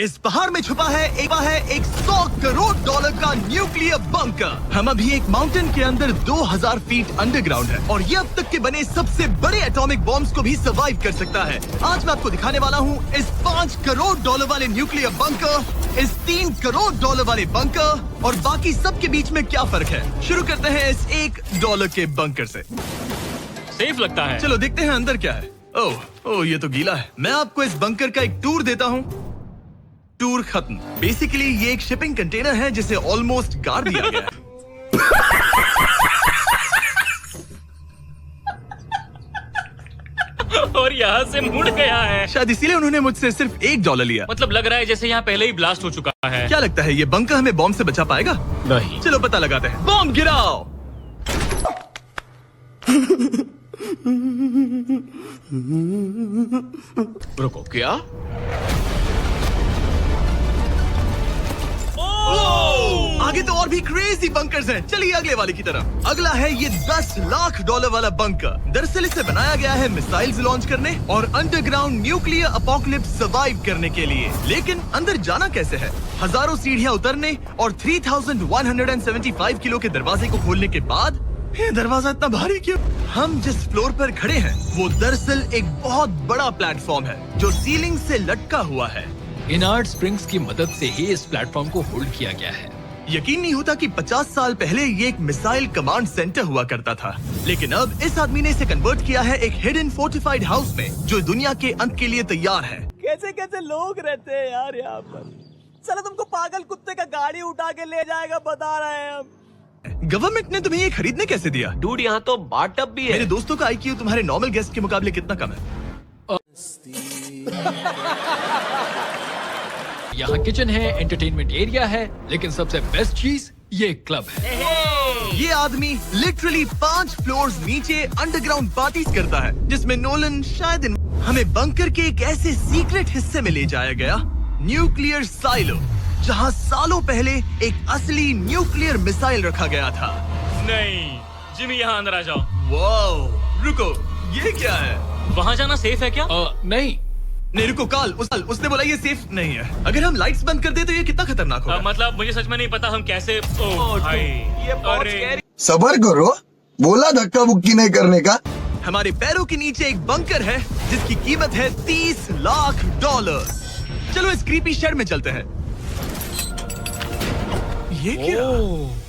इस पहाड़ में छुपा है एक 100 करोड़ डॉलर का न्यूक्लियर बंकर। हम अभी एक माउंटेन के अंदर 2000 फीट अंडरग्राउंड है और ये अब तक के बने सबसे बड़े एटॉमिक बॉम्ब्स को भी सर्वाइव कर सकता है। आज मैं आपको दिखाने वाला हूँ इस 5 करोड़ डॉलर वाले न्यूक्लियर बंकर, इस 3 करोड़ डॉलर वाले बंकर और बाकी सब के बीच में क्या फर्क है। शुरू करते हैं इस $1 के बंकर से। सेफ लगता है। चलो देखते हैं अंदर क्या है। ओह ये तो गीला है। मैं आपको इस बंकर का एक टूर देता हूँ। टूर खत्म। बेसिकली ये एक शिपिंग कंटेनर है जिसे ऑलमोस्ट गाड़ दिया गया है। और यहाँ से मुड़ गया है। शायद इसीलिए उन्होंने मुझसे सिर्फ $1 लिया। मतलब लग रहा है जैसे यहाँ पहले ही ब्लास्ट हो चुका है। क्या लगता है ये बंकर हमें बॉम्ब से बचा पाएगा? नहीं। चलो पता लगाते हैं। बॉम्ब गिराओ। रुको, क्या? आगे तो और भी क्रेजी बंकर्स हैं। चलिए अगले वाले की तरफ। अगला है ये $10 लाख वाला बंकर। दरअसल इसे बनाया गया है मिसाइल्स लॉन्च करने और अंडरग्राउंड न्यूक्लियर अपोकलिप्स सर्वाइव करने के लिए। लेकिन अंदर जाना कैसे है? हजारों सीढ़ियां उतरने और 3175 किलो के दरवाजे को खोलने के बाद ये दरवाजा इतना भारी क्यों? हम जिस फ्लोर पर खड़े हैं वो दरअसल एक बहुत बड़ा प्लेटफॉर्म है जो सीलिंग से लटका हुआ है। इनार्ड स्प्रिंग्स की मदद से ही इस प्लेटफॉर्म को होल्ड किया गया है। यकीन नहीं होता कि 50 साल पहले ये एक मिसाइल कमांड सेंटर हुआ करता था, लेकिन अब इस आदमी ने इसे कन्वर्ट किया है एक हिडन फोर्टिफाइड हाउस में जो दुनिया के अंत के लिए तैयार है। कैसे कैसे लोग रहते हैं यार यहाँ पर। चलो तुमको पागल कुत्ते का गाड़ी उठा के ले जाएगा, बता रहे हैं हम। गवर्नमेंट ने तुम्हें ये खरीदने कैसे दिया? डूड यहाँ तो बाटअप भी है। मेरे दोस्तों का IQ तुम्हारे नॉर्मल गेस्ट के मुकाबले कितना कम है? यहाँ किचन है, एंटरटेनमेंट एरिया है, लेकिन सबसे बेस्ट चीज ये क्लब है। ये आदमी लिटरली 5 फ्लोर्स नीचे अंडरग्राउंड पार्टीज करता है जिसमें नोलन शायद हमें बंकर के एक ऐसे सीक्रेट हिस्से में ले जाया गया, न्यूक्लियर साइलो, जहाँ सालों पहले एक असली न्यूक्लियर मिसाइल रखा गया था। नहीं, जिमी यहाँ अंदर आ जाओ। वाओ, रुको, ये क्या है? वहाँ जाना सेफ है क्या? नहीं रुको, काल उसने बोला ये सेफ नहीं है। अगर हम लाइट्स बंद कर दे तो ये कितना खतरनाक होगा? मतलब मुझे सच में नहीं पता हम कैसे। भाई, ये बहुत अरे scary। सबर करो, बोला धक्का मुक्की नहीं करने का। हमारे पैरों के नीचे एक बंकर है जिसकी कीमत है $30 लाख। चलो इस क्रीपी शेड में चलते हैं। ये क्या?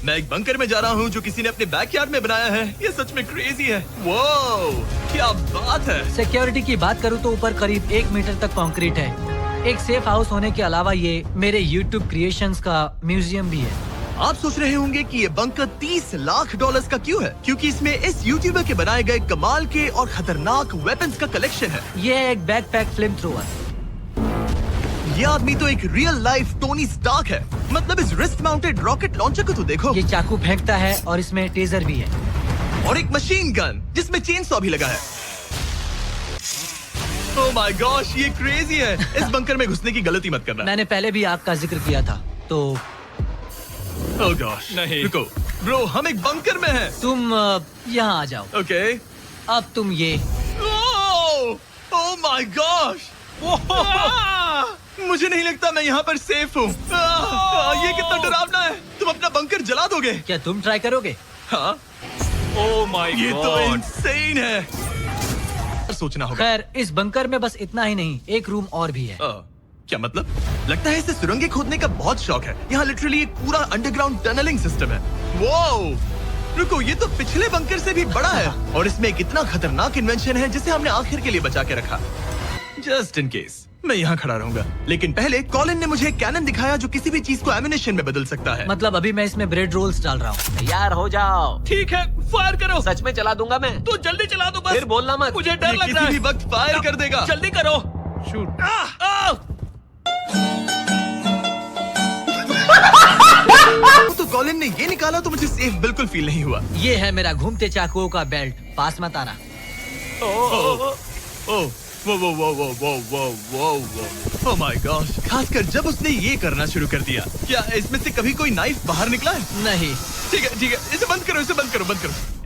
मैं एक बंकर में जा रहा हूँ जो किसी ने अपने बैकयार्ड में बनाया है। ये सच में क्रेजी है। वाओ, क्या बात है। सिक्योरिटी की बात करूँ तो ऊपर करीब 1 मीटर तक कंक्रीट है। एक सेफ हाउस होने के अलावा ये मेरे YouTube क्रिएशंस का म्यूजियम भी है। आप सोच रहे होंगे कि ये बंकर $30 लाख का क्यों है? क्योंकि इसमें इस यूट्यूबर के बनाए गए कमाल के और खतरनाक वेपन्स का कलेक्शन है। ये है एक बैकपैक फ्लेम थ्रोवर। ये आदमी तो एक रियल लाइफ टोनी स्टार्क है। मतलब इस रिस्ट माउंटेड रॉकेट लॉन्चर को तो देखो। ये चाकू फेंकता है और इसमें टेजर भी है। और एक मशीन गन जिसमें चेन सॉ भी लगा है। ओह माय गॉश, ये क्रेजी है। इस बंकर में घुसने की गलती मत करना। मैंने पहले भी आग का जिक्र किया था तो। ओह गॉश, नहीं। रुको ब्रो, हम एक बंकर में हैं। तुम यहाँ आ जाओ। ओके। अब तुम ये। ओह माय गॉश, मुझे नहीं लगता मैं यहाँ पर सेफ हूँ। ये कितना डरावना है। तुम अपना बंकर जला दोगे? क्या तुम ट्राई करोगे? हाँ, ओह माय ये तो गॉड। इंसेन है। सोचना होगा। खैर, इस बंकर में बस इतना ही नहीं, एक रूम और भी है। क्या मतलब? लगता है इसे सुरंगें खोदने का बहुत शौक है। यहाँ लिटरली एक पूरा अंडरग्राउंड टनलिंग सिस्टम है। वाओ, रुको, ये तो पिछले बंकर से भी बड़ा है और इसमें एक इतना खतरनाक इन्वेंशन है जिसे हमने आखिर के लिए बचा के रखा। जस्ट इन केस मैं यहाँ खड़ा रहूंगा। लेकिन पहले कॉलिन ने मुझे एक कैनन दिखाया जो किसी भी चीज को एमिनेशन में बदल सकता है। मतलब अभी मैं इसमें ब्रेड रोल्स डाल रहा हूँ। तैयार हो जाओ। ठीक है, फायर करो। सच में चला दूंगा मैं। तो जल्दी चला दो बस। फिर बोलना मत। मुझे डर ये लग रहा किसी है। भी वक्त फायर कर देगा। जल्दी करो। शूट। तो कॉलिन ने ये निकाला तो मुझे सेफ बिल्कुल फील नहीं हुआ। ये है मेरा घूमते चाकुओं का बेल्ट। पास मत आना। ओह, वो ओह माय गॉश, खासकर जब उसने ये करना शुरू कर दिया। क्या इसमें से कभी कोई नाइफ बाहर निकला है? नहीं। ठीक है, इसे बंद करो।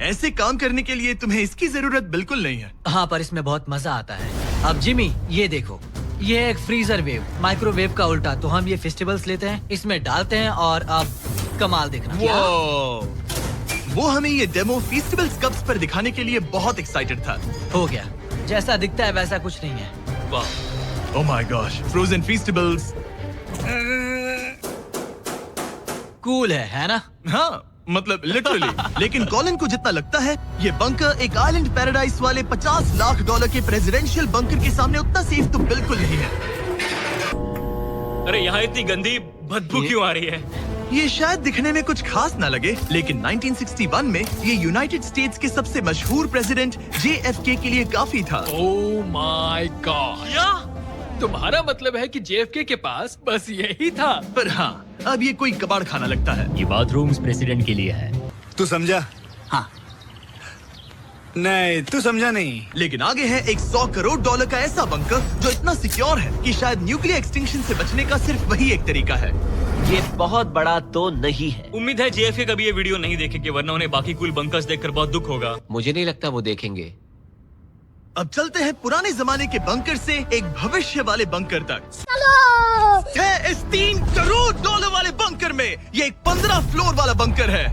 ऐसे काम करने के लिए तुम्हें इसकी जरूरत बिल्कुल नहीं है। हाँ, पर इसमें बहुत मजा आता है। अब जिमी, ये देखो। ये है एक फ्रीजर वेव, माइक्रोवेव का उल्टा। तो हम ये फेस्टिवल्स लेते हैं, इसमें डालते हैं और अब कमाल देखना। वो हमें ये डेमो फेस्टिवल्स कप्स पर दिखाने के लिए बहुत एक्साइटेड था। हो गया, जैसा दिखता है वैसा कुछ नहीं है। Oh my gosh, frozen festivals. Cool है ना? हाँ, मतलब लिटरली। लेकिन कॉलिन को जितना लगता है ये बंकर एक आइलैंड पैराडाइज वाले $50 लाख के प्रेसिडेंशियल बंकर के सामने उतना सेफ तो बिल्कुल नहीं है। अरे यहाँ इतनी गंदी बदबू क्यों आ रही है? ये शायद दिखने में कुछ खास ना लगे, लेकिन 1961 में ये यूनाइटेड स्टेट्स के सबसे मशहूर प्रेसिडेंट JFK के लिए काफी था। ओह माय गॉड, तुम्हारा मतलब है कि JFK के पास बस यही था? पर हाँ, अब ये कोई कबाड़ खाना लगता है। ये बाथरूम्स प्रेसिडेंट के लिए है। तू समझा? हाँ। नहीं, तू समझा नहीं। लेकिन आगे है एक $100 करोड़ का ऐसा बंकर जो इतना सिक्योर है कि शायद न्यूक्लियर एक्सटिंक्शन से बचने का सिर्फ वही एक तरीका है। ये बहुत बड़ा तो नहीं है। उम्मीद है JFK कभी ये वीडियो नहीं देखेंगे, वरना उन्हें बाकी कूल बंकर्स देखकर बहुत दुख होगा। मुझे नहीं लगता वो देखेंगे। अब चलते हैं पुराने जमाने के बंकर से एक भविष्य वाले बंकर तक। है इस $3 करोड़ वाले बंकर में ये एक 15 फ्लोर वाला बंकर है।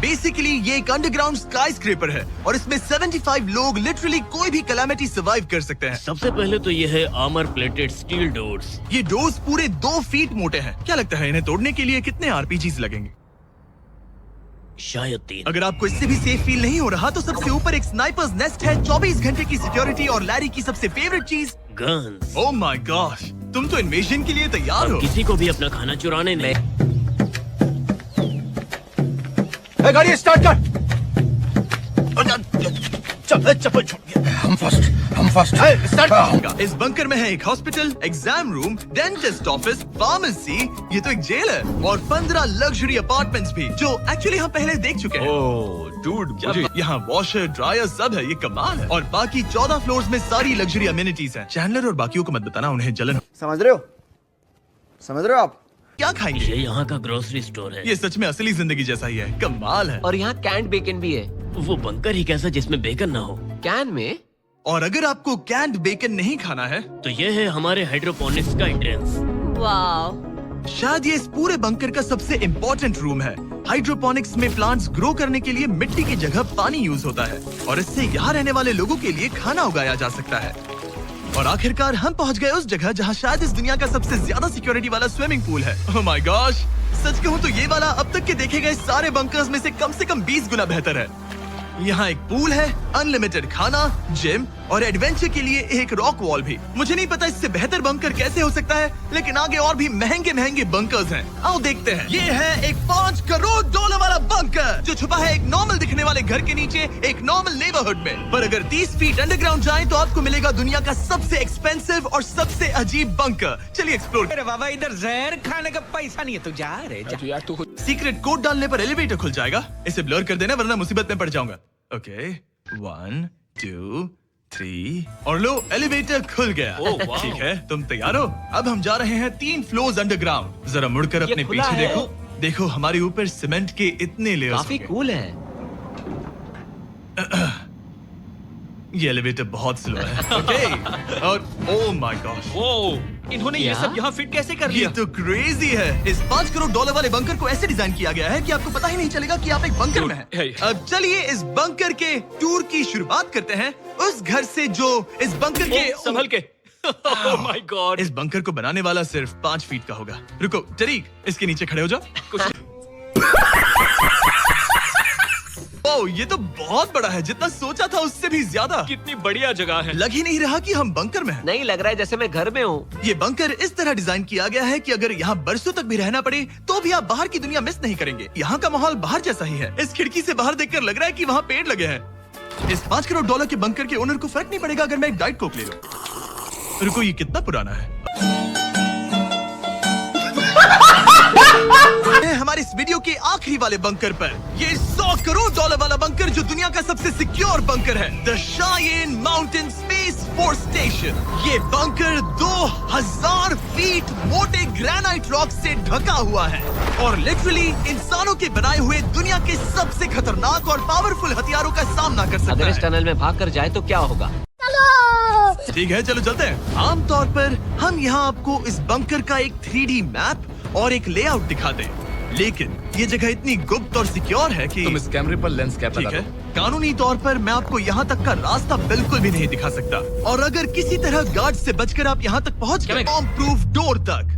बेसिकली ये एक अंडरग्राउंड स्काईस्क्रेपर है और इसमें 75 लोग लिटरली कोई भी कैलामिटी सर्वाइव कर सकते हैं। सबसे पहले तो ये है आर्मर प्लेटेड स्टील डोर्स। ये डोर्स पूरे 2 फीट मोटे हैं। क्या लगता है इन्हें तोड़ने के लिए कितने RPGs लगेंगे? शायद 3। अगर आपको इससे भी सेफ फील नहीं हो रहा तो सबसे ऊपर एक स्नाइपर्स नेस्ट है, 24 घंटे की सिक्योरिटी और लैरी की सबसे फेवरेट चीज गन्स। ओह माय गॉश, तुम तो इन्वेजन के लिए तैयार हो। किसी को भी अपना खाना चुराने नहीं। गाड़ी स्टार्ट कर। चप्पल छूट गया। हम फर्स्ट। स्टार्ट। इस बंकर में है एक hospital, exam room, dentist office, pharmacy, ये तो एक जेल है और 15 लग्जरी अपार्टमेंट्स भी जो एक्चुअली हम पहले देख चुके हैं। ओह डूड, यहाँ वॉशर, ड्रायर सब है, ये कमाल है। और बाकी 14 फ्लोर्स में सारी लग्जरी अमेनिटीज हैं। चैंडलर और बाकियों को मत बताना, उन्हें जलन। समझ रहे हो आप? क्या खाएंगे? ये यहाँ का ग्रोसरी स्टोर है। ये सच में असली जिंदगी जैसा ही है, कमाल है। और यहाँ कैंड बेकन भी है। वो बंकर ही कैसा जिसमें बेकन ना हो। कैन में? और अगर आपको कैंड बेकन नहीं खाना है तो ये है हमारे हाइड्रोपोनिक्स का एंट्रेंस। वाह, शायद ये इस पूरे बंकर का सबसे इम्पोर्टेंट रूम है। हाइड्रोपोनिक्स में प्लांट्स ग्रो करने के लिए मिट्टी की जगह पानी यूज होता है और इससे यहाँ रहने वाले लोगों के लिए खाना उगाया जा सकता है। और आखिरकार हम पहुँच गए उस जगह जहाँ शायद इस दुनिया का सबसे ज्यादा सिक्योरिटी वाला स्विमिंग पूल है। ओह माय गॉश, सच कहूँ तो ये वाला अब तक के देखे गए सारे बंकर्स में से कम 20 गुना बेहतर है। यहाँ एक पूल है, अनलिमिटेड खाना, जिम और एडवेंचर के लिए एक रॉक वॉल भी। मुझे नहीं पता इससे बेहतर बंकर कैसे हो सकता है, लेकिन आगे और भी महंगे बंकर्स हैं। आओ देखते हैं। ये है एक $5 करोड़ वाला बंकर जो छुपा है एक नॉर्मल दिखने वाले घर के नीचे एक नॉर्मल नेबरहुड में। पर अगर 30 फीट अंडरग्राउंड जाएं तो आपको मिलेगा दुनिया का सबसे एक्सपेंसिव और सबसे अजीब बंकर। चलिए एक्सप्लोर। अरे बाबा, इधर जहर खाने का पैसा नहीं है, तू जा रे जा। यार तू सीक्रेट कोड डालने पर एलिवेटर खुल जाएगा। इसे ब्लर कर देना वरना मुसीबत में पड़ जाऊंगा। ओके, 1 2 3 और लो, एलिवेटर खुल गया। ठीक है, तुम तैयार हो? अब हम जा रहे हैं 3 फ्लोर्स अंडरग्राउंड। जरा मुड़कर अपने पीछे देखो। देखो हमारे ऊपर सीमेंट के इतने लेयर्स। काफी कूल है। ये एलिवेटर बहुत स्लो है। ओके, और ओह माय गॉड, वो इन्होंने ये सब यहाँ फिट कैसे कर ये लिया? तो क्रेजी है। इस $5 करोड़ वाले बंकर को ऐसे डिजाइन किया गया है कि आपको पता ही नहीं चलेगा कि आप एक बंकर में हैं। अब चलिए इस बंकर के टूर की शुरुआत करते हैं उस घर से जो इस बंकर के संभल के। ओह माय गॉड, इस बंकर को बनाने वाला सिर्फ 5 फीट का होगा। रुको तरीक, इसके नीचे खड़े हो जाओ। कुछ ओह, ये तो बहुत बड़ा है, जितना सोचा था उससे भी ज्यादा। कितनी बढ़िया जगह है। लग ही नहीं रहा कि हम बंकर में हैं। नहीं लग रहा है जैसे मैं घर में हूँ। ये बंकर इस तरह डिजाइन किया गया है कि अगर यहाँ बरसों तक भी रहना पड़े तो भी आप बाहर की दुनिया मिस नहीं करेंगे। यहाँ का माहौल बाहर जैसा ही है। इस खिड़की से बाहर देखकर लग रहा है कि वहाँ पेड़ लगे हैं। इस $5 करोड़ के बंकर के ओनर को फर्क नहीं पड़ेगा अगर मैं एक डाइट कोक ले लूं। रुको, ये कितना पुराना है। हमारे इस वीडियो के आखिरी वाले बंकर पर, ये $100 करोड़ वाला बंकर जो दुनिया का सबसे सिक्योर बंकर है, the Cheyenne Mountain Space Force Station. ये बंकर 2000 फीट मोटे ग्रेनाइट रॉक से ढका हुआ है और लिटरली इंसानों के बनाए हुए दुनिया के सबसे खतरनाक और पावरफुल हथियारों का सामना कर सकता अगर इस है। टनल में भाग कर जाए तो क्या होगा? ठीक है, चलो चलते हैं। आमतौर पर हम यहाँ आपको इस बंकर का एक 3D मैप और एक लेआउट दिखाते हैं, लेकिन ये जगह इतनी गुप्त और सिक्योर है कि तुम इस कैमरे पर लेंस कैप ठीक लगा है, दो। कानूनी तौर पर मैं आपको यहाँ तक का रास्ता बिल्कुल भी नहीं दिखा सकता, और अगर किसी तरह गार्ड से बचकर आप यहाँ तक पहुँच गए बॉम्ब प्रूफ डोर तक,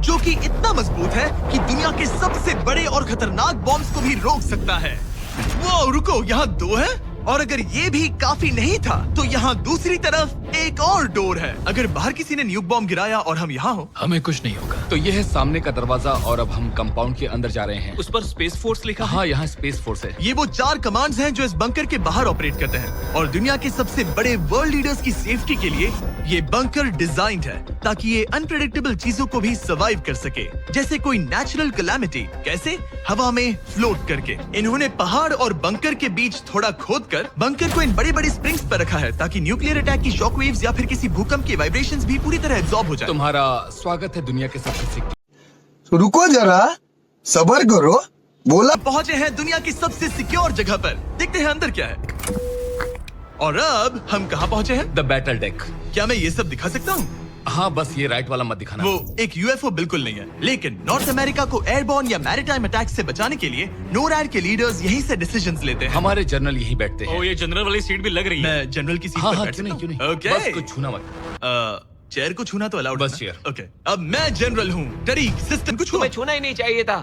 जो कि इतना मजबूत है कि दुनिया के सबसे बड़े और खतरनाक बॉम्ब्स को भी रोक सकता है। वो रुको, यहाँ 2 है, और अगर ये भी काफी नहीं था तो यहाँ दूसरी तरफ एक और डोर है। अगर बाहर किसी ने न्यूक बॉम्ब गिराया और हम यहाँ हो, हमें कुछ नहीं होगा। तो ये है सामने का दरवाजा और अब हम कंपाउंड के अंदर जा रहे हैं। उस पर स्पेस फोर्स लिखा है। हाँ, यहाँ स्पेस फोर्स है। ये वो 4 कमांड्स हैं जो इस बंकर के बाहर ऑपरेट करते हैं, और दुनिया के सबसे बड़े वर्ल्ड लीडर्स की सेफ्टी के लिए ये बंकर डिजाइन्ड है ताकि ये अनप्रेडिक्टेबल चीजों को भी सर्वाइव कर सके, जैसे कोई नेचुरल कैलामिटी। कैसे? हवा में फ्लोट करके। इन्होंने पहाड़ और बंकर के बीच थोड़ा खोदकर बंकर को इन बड़ी बड़ी स्प्रिंग्स पर रखा है ताकि न्यूक्लियर अटैक की शॉक वेव्स या फिर किसी भूकंप के वाइब्रेशंस भी पूरी तरह एब्जॉर्ब हो जाए। तुम्हारा स्वागत है दुनिया के सबसे तो रुको जरा, सबर करो। बोला पहुंचे हैं दुनिया की सबसे सिक्योर जगह पर। देखते हैं अंदर क्या है। और अब हम कहाँ पहुंचे हैं? The battle deck. क्या मैं ये सब दिखा सकता हूँ? हाँ, बस ये राइट वाला मत दिखाना। वो एक यूएफओ बिल्कुल नहीं है, लेकिन नॉर्थ अमेरिका को एयरबॉर्न या मैरीटाइम अटैक से बचाने के लिए नोरैड के लीडर्स यहीं से डिसीजंस लेते हैं। हमारे जनरल यहीं बैठते हैं। ओ, ये जनरल वाली सीट भी लग रही है। मैं जनरल की सीट हाँ पर हाँ, बैठ क्यों नहीं, सकता क्यों हूँ? नहीं। ओके। बस कुछ छूना मत। चेयर को छूना तो अलाउड बस है चेयर। ना? ओके। अब मैं जनरल हूँ। तरीक, सिस्टम कुछ तुम्हें छूना ही नहीं चाहिए था।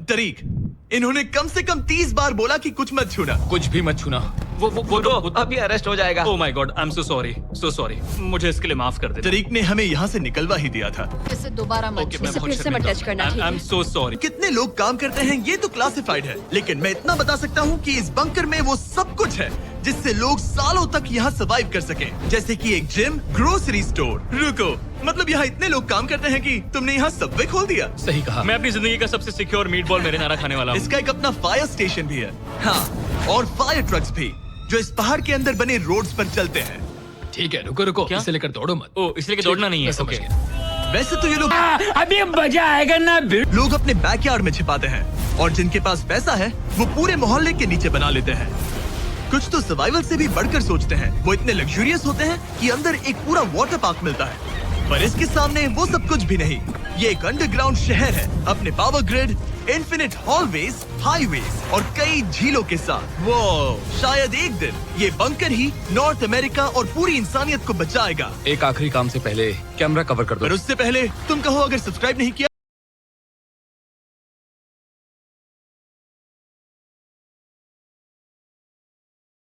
तरीक, इन्होंने कम से कम 30 बार बोला कि कुछ मत छूना। कुछ भी मत छूना। वो तो अभी अरेस्ट हो जाएगा। Oh my God, I am so sorry. मुझे इसके लिए माफ कर दे। तरीक ने हमें यहाँ से निकलवा ही दिया था। इसे दोबारा मत ओके, मैं इसे बहुत फिर से मत टच करना, ठीक आई एम है? So sorry. कितने लोग काम करते हैं ये तो क्लासिफाइड है, लेकिन मैं इतना बता सकता हूँ कि इस बंकर में वो सब कुछ है जिससे लोग सालों तक यहाँ सर्वाइव कर सके, जैसे कि एक जिम, ग्रोसरी स्टोर। रुको, मतलब यहाँ इतने लोग काम करते हैं कि तुमने यहाँ सबवे खोल दिया? सही कहा। मैं अपनी जिंदगी का सबसे सिक्योर मीट बॉल मेरे नारा खाने वाला हूँ। इसका एक अपना फायर स्टेशन भी है। हाँ, और फायर ट्रक्स भी जो इस पहाड़ के अंदर बने रोड्स पर चलते हैं। ठीक है, रुको रुको, क्या? इसे लेकर दौड़ो मत। ओ, इसलिए कि दौड़ना नहीं है। मैं समझ ओके। गया। वैसे तो ये लोग अभी मजा आएगा ना। लोग अपने बैकयार्ड में छिपाते हैं, और जिनके पास पैसा है वो पूरे मोहल्ले के नीचे बना लेते हैं। कुछ तो सर्वाइवल से भी बढ़कर सोचते हैं। वो इतने लग्जूरियस होते हैं कि अंदर एक पूरा वाटर पार्क मिलता है, पर इसके सामने वो सब कुछ भी नहीं। ये एक अंडरग्राउंड शहर है, अपने power grid, infinite hallways, highways और कई झीलों के साथ। वो शायद एक दिन ये बंकर ही नॉर्थ अमेरिका और पूरी इंसानियत को बचाएगा। एक आखिरी काम से पहले कैमरा कवर कर पर दो। उससे पहले तुम कहो, अगर सब्सक्राइब नहीं किया